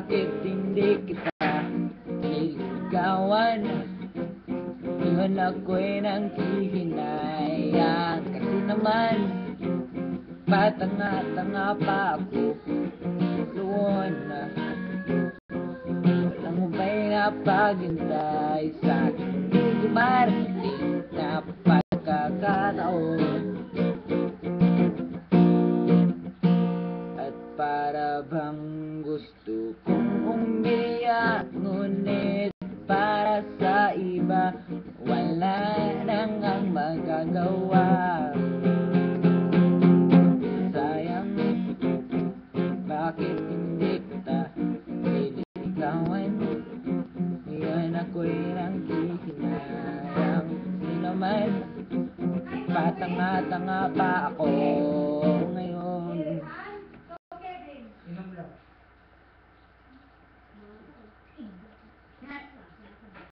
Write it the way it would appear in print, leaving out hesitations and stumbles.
Bakit hindi kita nililigawan? Yun ako'y nang hihinayang. Kasi naman patanga-tanga pa ako noon. Walang hubay na paghintay sa hindi dumarating na pagkakataon. At para bang gusto kong umiyak, ngunit para sa iba wala nang ang magagawa. Sayang, bakit hindi kita nililigawan? Ngayon ako'y nang hihinayang. Kasi naman patanga-tanga pa ako